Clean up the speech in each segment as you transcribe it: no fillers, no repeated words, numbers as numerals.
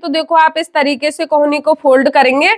तो देखो आप इस तरीके से कोहनी को फोल्ड करेंगे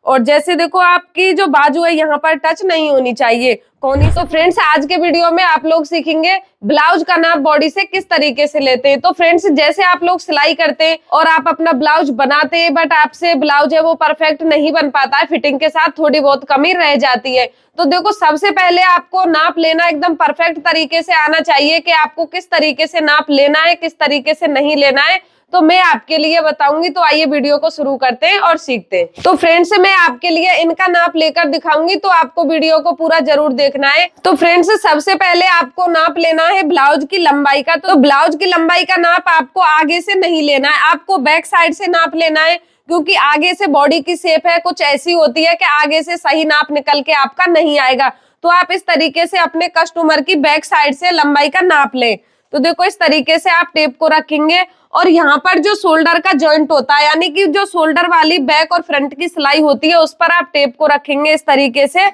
और जैसे देखो आपकी जो बाजू है यहाँ पर टच नहीं होनी चाहिए कोहनी। तो फ्रेंड्स आज के वीडियो में आप लोग सीखेंगे ब्लाउज का नाप बॉडी से किस तरीके से लेते हैं। तो फ्रेंड्स जैसे आप लोग सिलाई करते हैं और आप अपना ब्लाउज बनाते हैं बट आपसे ब्लाउज है वो परफेक्ट नहीं बन पाता है, फिटिंग के साथ थोड़ी बहुत कमी रह जाती है। तो देखो सबसे पहले आपको नाप लेना एकदम परफेक्ट तरीके से आना चाहिए कि आपको किस तरीके से नाप लेना है, किस तरीके से नहीं लेना है, तो मैं आपके लिए बताऊंगी। तो आइए वीडियो को शुरू करते हैं और सीखते हैं। तो फ्रेंड्स मैं आपके लिए इनका नाप लेकर दिखाऊंगी, तो आपको वीडियो को पूरा जरूर देखना है। तो फ्रेंड्स सबसे पहले आपको नाप लेना है ब्लाउज की लंबाई का। तो ब्लाउज की लंबाई का नाप आपको आगे से नहीं लेना है, आपको बैक साइड से नाप लेना है, क्योंकि आगे से बॉडी की शेप है कुछ ऐसी होती है कि आगे से सही नाप निकल के आपका नहीं आएगा। तो आप इस तरीके से अपने कस्टमर की बैक साइड से लंबाई का नाप लें। तो देखो इस तरीके से आप टेप को रखेंगे और यहाँ पर जो शोल्डर का जॉइंट होता है, यानी कि जो शोल्डर वाली बैक और फ्रंट की सिलाई होती है, उस पर आप टेप को रखेंगे इस तरीके से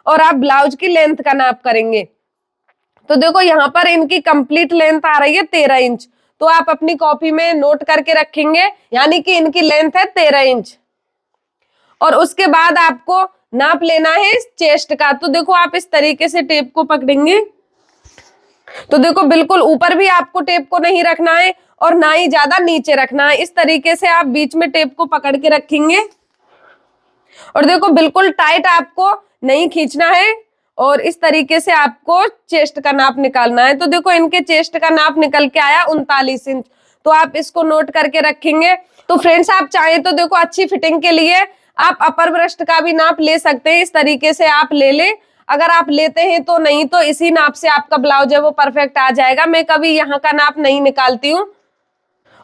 और आप ब्लाउज की लेंथ का नाप करेंगे। तो देखो यहाँ पर इनकी कंप्लीट लेंथ आ रही है 13 इंच। तो आप अपनी कॉपी में नोट करके रखेंगे, यानी कि इनकी लेंथ है 13 इंच। और उसके बाद आपको नाप लेना है चेस्ट का। तो देखो आप इस तरीके से टेप को पकड़ेंगे। तो देखो बिल्कुल ऊपर भी आपको टेप को नहीं रखना है और ना ही ज्यादा नीचे रखना है। इस तरीके से आप बीच में टेप को पकड़ के रखेंगे और देखो बिल्कुल टाइट आपको नहीं खींचना है और इस तरीके से आपको चेस्ट का नाप निकालना है। तो देखो इनके चेस्ट का नाप निकल के आया 39 इंच। तो आप इसको नोट करके रखेंगे। तो फ्रेंड्स आप चाहें तो देखो अच्छी फिटिंग के लिए आप अपर ब्रेस्ट का भी नाप ले सकते हैं, इस तरीके से आप ले लें। अगर आप लेते हैं तो नहीं तो इसी नाप से आपका ब्लाउज है वो परफेक्ट आ जाएगा। मैं कभी यहाँ का नाप नहीं निकालती हूँ।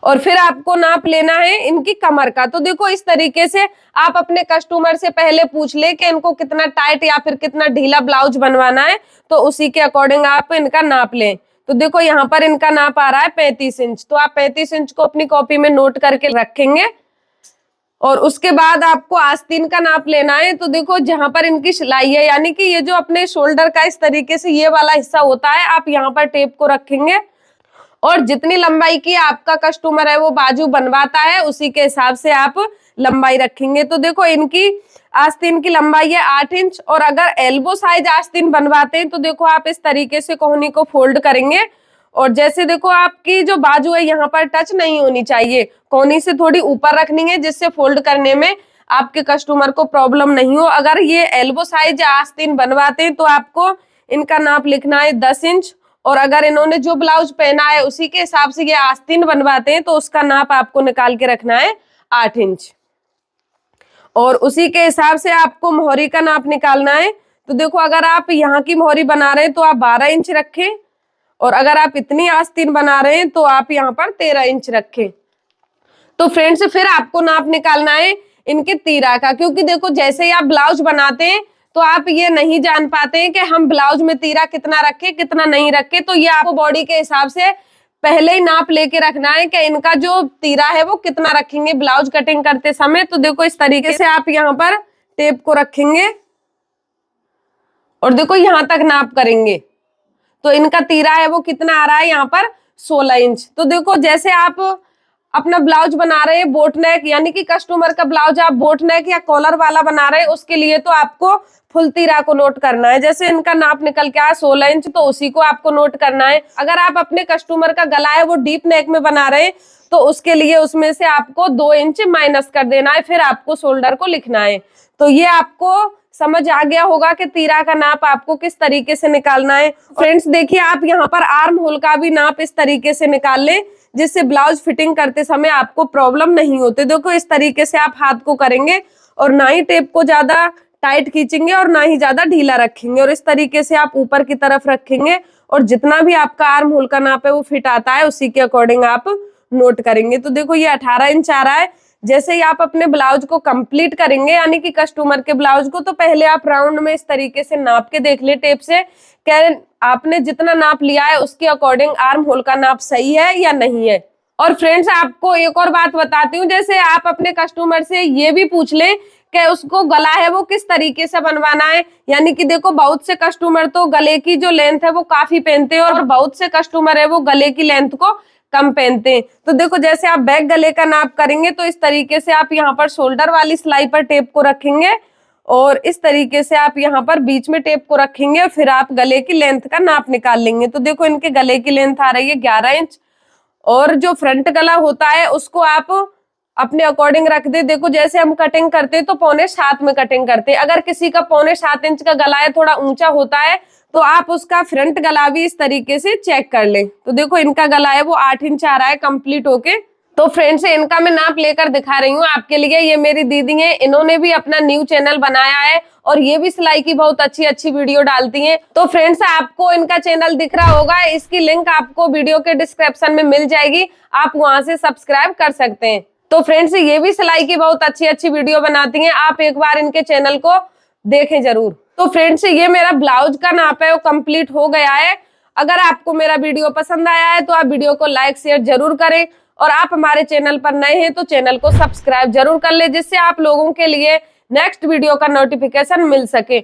और फिर आपको नाप लेना है इनकी कमर का। तो देखो इस तरीके से आप अपने कस्टमर से पहले पूछ ले कि इनको कितना टाइट या फिर कितना ढीला ब्लाउज बनवाना है, तो उसी के अकॉर्डिंग आप इनका नाप लें। तो देखो यहाँ पर इनका नाप आ रहा है 35 इंच। तो आप 35 इंच को अपनी कॉपी में नोट करके रखेंगे और उसके बाद आपको आस्तीन का नाप लेना है। तो देखो जहां पर इनकी सिलाई है, यानी कि ये जो अपने शोल्डर का इस तरीके से ये वाला हिस्सा होता है, आप यहाँ पर टेप को रखेंगे और जितनी लंबाई की आपका कस्टमर है वो बाजू बनवाता है उसी के हिसाब से आप लंबाई रखेंगे। तो देखो इनकी आस्तीन की लंबाई है 8 इंच और अगर एल्बो साइज आस्तीन बनवाते हैं तो देखो आप इस तरीके से कोहनी को फोल्ड करेंगे और जैसे देखो आपकी जो बाजू है यहाँ पर टच नहीं होनी चाहिए, कोहनी से थोड़ी ऊपर रखनी है जिससे फोल्ड करने में आपके कस्टमर को प्रॉब्लम नहीं हो। अगर ये एल्बो साइज आस्तीन बनवाते हैं तो आपको इनका नाप लिखना है 10 इंच और अगर इन्होंने जो ब्लाउज पहना है उसी के हिसाब से ये आस्तीन बनवाते हैं तो उसका नाप आपको निकाल के रखना है 8 इंच और उसी के हिसाब से आपको मोहरी का नाप निकालना है। तो देखो अगर आप यहाँ की मोहरी बना रहे हैं तो आप 12 इंच रखें और अगर आप इतनी आस्तीन बना रहे हैं तो आप यहाँ पर 13 इंच रखें। तो फ्रेंड्स फिर आपको नाप निकालना है इनके तीरा का, क्योंकि देखो जैसे ही आप ब्लाउज बनाते हैं तो आप ये नहीं जान पाते हैं कि हम ब्लाउज में तीरा कितना रखें कितना नहीं रखें। तो ये आपको बॉडी के हिसाब से पहले ही नाप लेके रखना है कि इनका जो तीरा है वो कितना रखेंगे ब्लाउज कटिंग करते समय। तो देखो इस तरीके से आप यहाँ पर टेप को रखेंगे और देखो यहाँ तक नाप करेंगे। तो इनका तीरा है वो कितना आ रहा है यहाँ पर 16 इंच। तो देखो जैसे आप अपना ब्लाउज बना रहे हैं बोट नेक, यानी कि कस्टमर का ब्लाउज आप बोट नेक या कॉलर वाला बना रहे हैं, उसके लिए तो आपको फुल तीरा को नोट करना है। जैसे इनका नाप निकल के आया 16 इंच तो उसी को आपको नोट करना है। अगर आप अपने कस्टमर का गला है वो डीप नेक में बना रहे हैं तो उसके लिए उसमें से आपको 2 इंच माइनस कर देना है, फिर आपको शोल्डर को लिखना है। तो ये आपको समझ आ गया होगा कि तीरा का नाप आपको किस तरीके से निकालना है। फ्रेंड्स देखिए आप यहाँ पर आर्म होल का भी नाप इस तरीके से निकाल लें जिससे ब्लाउज फिटिंग करते समय आपको प्रॉब्लम नहीं होती। देखो इस तरीके से आप हाथ को करेंगे और ना ही टेप को ज्यादा टाइट खींचेंगे और ना ही ज्यादा ढीला रखेंगे और इस तरीके से आप ऊपर की तरफ रखेंगे और जितना भी आपका आर्म होल का नाप है वो फिट आता है उसी के अकॉर्डिंग आप नोट करेंगे। तो देखो ये 18 इंच आ रहा है। जैसे ही आप अपने ब्लाउज को कंप्लीट करेंगे, यानी कि कस्टमर के ब्लाउज को, तो पहले आप राउंड में इस तरीके से नाप के देख ले टेप से कि आपने जितना नाप लिया है उसके अकॉर्डिंग आर्म होल का नाप सही है या नहीं है। और फ्रेंड्स आपको एक और बात बताती हूँ, जैसे आप अपने कस्टमर से ये भी पूछ लें कि उसको गला है वो किस तरीके से बनवाना है। यानी कि देखो बहुत से कस्टमर तो गले की जो लेंथ है वो काफी पहनते हैं और बहुत से कस्टमर है वो गले की लेंथ को कम पहनते हैं। तो देखो जैसे आप बैक गले का नाप करेंगे तो इस तरीके से आप यहाँ पर शोल्डर वाली सिलाई पर टेप को रखेंगे और इस तरीके से आप यहाँ पर बीच में टेप को रखेंगे, फिर आप गले की लेंथ का नाप निकाल लेंगे। तो देखो इनके गले की लेंथ आ रही है 11 इंच और जो फ्रंट गला होता है उसको आप अपने अकॉर्डिंग रख दे। देखो जैसे हम कटिंग करते हैं तो 6.25 में कटिंग करते हैं। अगर किसी का 6.25 इंच का गला है, थोड़ा ऊंचा होता है, तो आप उसका फ्रंट गला भी इस तरीके से चेक कर लें। तो देखो इनका गला है वो 8 इंच आ रहा है कंप्लीट होके। तो फ्रेंड्स इनका मैं नाप लेकर दिखा रही हूँ आपके लिए। ये मेरी दीदी है, इन्होंने भी अपना न्यू चैनल बनाया है और ये भी सिलाई की बहुत अच्छी अच्छी वीडियो डालती हैं। तो फ्रेंड्स आपको इनका चैनल दिख रहा होगा, इसकी लिंक आपको वीडियो के डिस्क्रिप्शन में मिल जाएगी, आप वहां से सब्सक्राइब कर सकते हैं। तो फ्रेंड्स ये भी सिलाई की बहुत अच्छी अच्छी वीडियो बनाती हैं, आप एक बार इनके चैनल को देखें जरूर। तो फ्रेंड्स ये मेरा ब्लाउज का नाप है वो कंप्लीट हो गया है। अगर आपको मेरा वीडियो पसंद आया है तो आप वीडियो को लाइक शेयर जरूर करें और आप हमारे चैनल पर नए हैं तो चैनल को सब्सक्राइब जरूर कर ले, जिससे आप लोगों के लिए नेक्स्ट वीडियो का नोटिफिकेशन मिल सके।